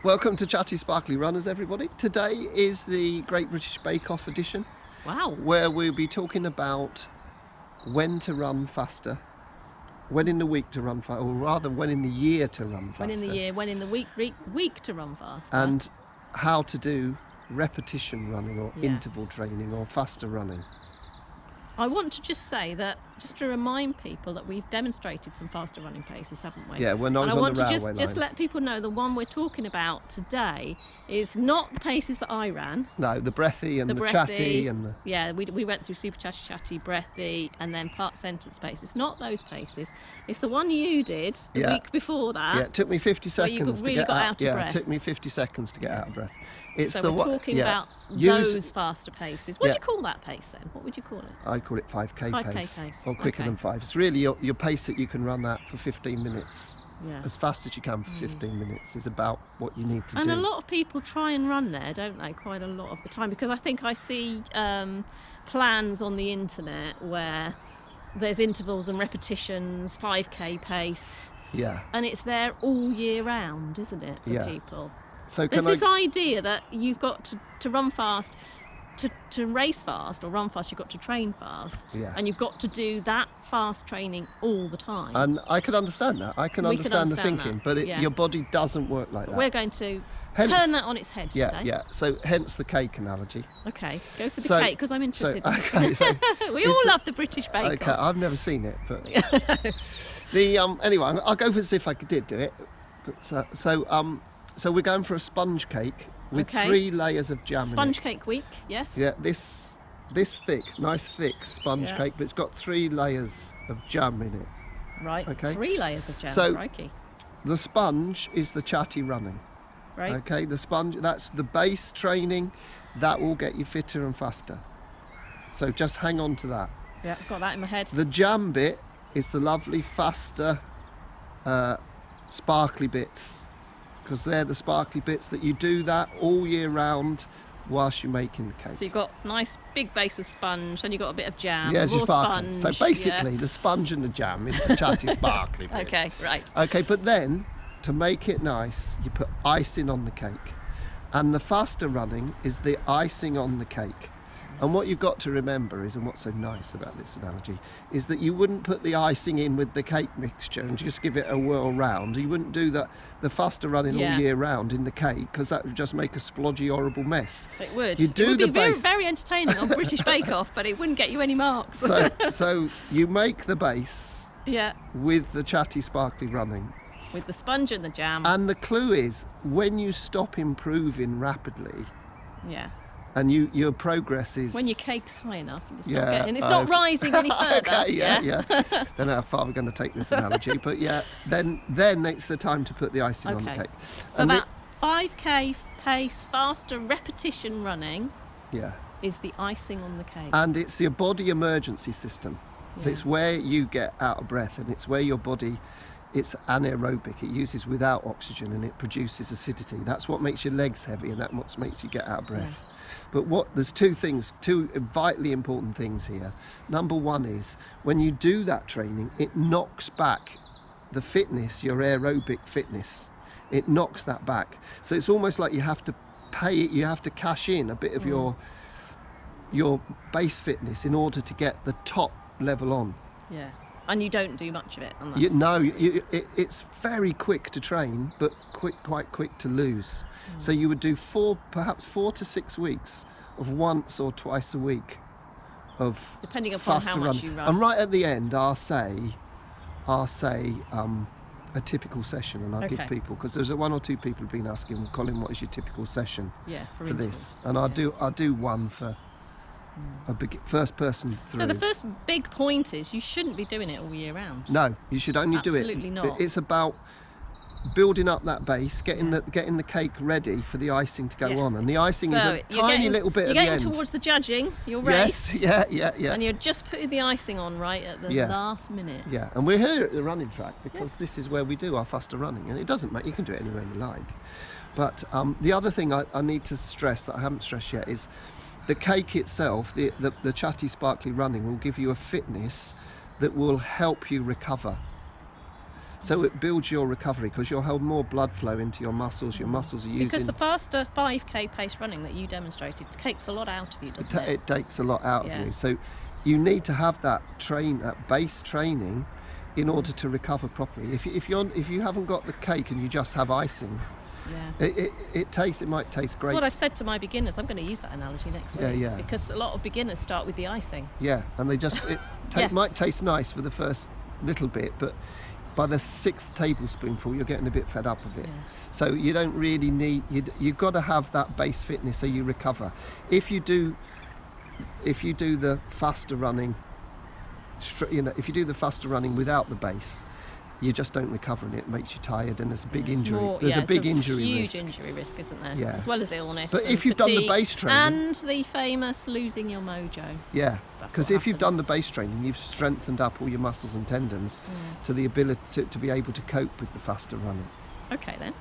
Welcome to Chatty Sparkly Runners, everybody. Today is the Great British Bake Off edition, Wow. where we'll be talking about when to run faster, when in the week to run faster, or rather when in the year to run faster. When in the year, when in the week to run faster. And how to do repetition running or Yeah. interval training or faster running. I want to just say that, just to remind people that we've demonstrated some faster running paces, haven't we? Yeah, when I was and I on want the to railway just line. let people know the one we're talking about today is not the paces that I ran. No, the breathy and the breathy, chatty and the... Yeah, we went through super chatty, breathy, and then part sentence paces. It's not those paces. It's the one you did the Yeah. week before that. Yeah, it took me 50 where you seconds to really get got out. out of Yeah, breath. it took me 50 seconds to get out of breath. It's So the we're talking about Use- those faster paces. What Yeah. do you call that pace then? What would you call it? I call it 5k 5K pace, pace. or quicker Okay. than 5. It's really your pace that you can run at for 15 minutes. Yeah. As fast as you can for 15 minutes is about what you need to And do. a lot of people try and run there, don't they? Quite a lot of the time, because I think I see plans on the internet where there's intervals and repetitions, 5k pace, Yeah. and it's there all year round, isn't it, for Yeah. people? So There's can this idea that you've got to run fast, to race fast or run fast, you've got to train fast, Yeah. and you've got to do that fast training all the time. And I can understand that. I can We can understand the understand thinking, that, but yeah. your body doesn't work like But that. we're going to Hence- turn that on its head Yeah, today. yeah. So hence the cake analogy. Okay, go for the So- cake because I'm interested. okay, so we this- all love the British Bake Okay, Off. I've never seen it, but No. the anyway, I'll go for as if I did do it. So we're going for a sponge cake with Okay. 3 layers of jam Sponge in cake week, yes. it. Yeah, this thick, nice thick sponge Yeah. cake, but it's got 3 layers of jam in it. Right. Okay. 3 layers of jam. So- Crikey. The sponge is the chatty running. Right. Okay, the sponge, that's the base training, that will get you fitter and faster. So just hang on to that. Yeah, got that in my head. The jam bit is the lovely, faster, sparkly bits, because they're the sparkly bits that you do that all year round whilst you're making the cake. So you've got nice big base of sponge, then you've got a bit of jam, Yes, more your sparkly. sponge. So basically, the sponge and the jam is the chatty, sparkly Yeah. bits. Okay, right. Okay, but then to make it nice, you put icing on the cake, and the faster running is the icing on the cake. And what you've got to remember is, and what's so nice about this analogy, is that you wouldn't put the icing in with the cake mixture and just give it a whirl round. You wouldn't do that, the faster running Yeah. all year round in the cake, because that would just make a splodgy, horrible mess. It would. You do it would the be very, base. very entertaining on British Bake Off, but it wouldn't get you any marks. So you make the base Yeah, with the chatty, sparkly running. with the sponge and the jam. And the clue is, when you stop improving rapidly, Yeah. and your progress is When your cake's high enough, and it's Yeah, not getting, it's not rising any further. okay, yeah. Don't know how far we're going to take this analogy, but yeah, then it's the time to put the icing on the Okay. cake. So And that 5k pace, faster repetition running yeah, is the icing on the cake. and it's your body emergency system. So Yeah. it's where you get out of breath, and it's where your body, it's anaerobic. It uses without oxygen, and it produces acidity. That's what makes your legs heavy, and that's what makes you get out of breath. But there's 2 things, 2 vitally important things here. Number 1 is, when you do that training, it knocks back the fitness, your aerobic fitness. It knocks that back. So it's almost like you have to pay it, you have to cash in a bit of your base fitness in order to get the top level on. Yeah. And you don't do much of it. And It's very quick to train, but quite quick to lose. So you would do perhaps 4 to 6 weeks of once or twice a week of depending upon faster how much run. you run. And right at the end, I'll say a typical session, and I'll give Okay. people, because there's 1 or 2 people who've been asking, Colin, what is your typical session Yeah, for intervals. this? And I'll do one for a first person through. So the first big point is you shouldn't be doing it all year round. No, you should only do it. Absolutely not. It's about building up that base, getting the cake ready for the icing to go Yeah. on, and the icing is So a you're tiny getting- little bit You're at the getting end. towards the judging, your Yes, race, yeah. and you're just putting the icing on right at the Yeah. last minute. Yeah, and we're here at the running track because this is where we do our faster running, and it doesn't matter, you can do it anywhere you like. But the other thing I need to stress that I haven't stressed yet is the cake itself, the chatty, sparkly running will give you a fitness that will help you recover. So it builds your recovery because you'll hold more blood flow into your muscles. Your muscles are using. Because the faster 5k pace running that you demonstrated takes a lot out of you, doesn't it? It takes a lot out Yeah. of you. So you need to have that base training in order to recover properly. If you haven't got the cake and you just have icing, Yeah. it might taste That's great. what I've said to my beginners. I'm going to use that analogy next week. Yeah, yeah. Because a lot of beginners start with the icing. Yeah, and they just Yeah. might taste nice for the first little bit, but by the 6th tablespoonful you're getting a bit fed up of it. Yeah. So you don't really need, you've got to have that base fitness so you recover. If you do the faster running, if you do the faster running without the base, you just don't recover, and it makes you tired, and there's a big injury. There's a big injury huge risk. injury risk, isn't there? Yeah. As well as illness. But and if you've done the fatigue base training, and the famous losing your mojo. yeah, That's because what if you've done the happens. base training, you've strengthened up all your muscles and tendons to the ability to be able to cope with the faster running. Okay then.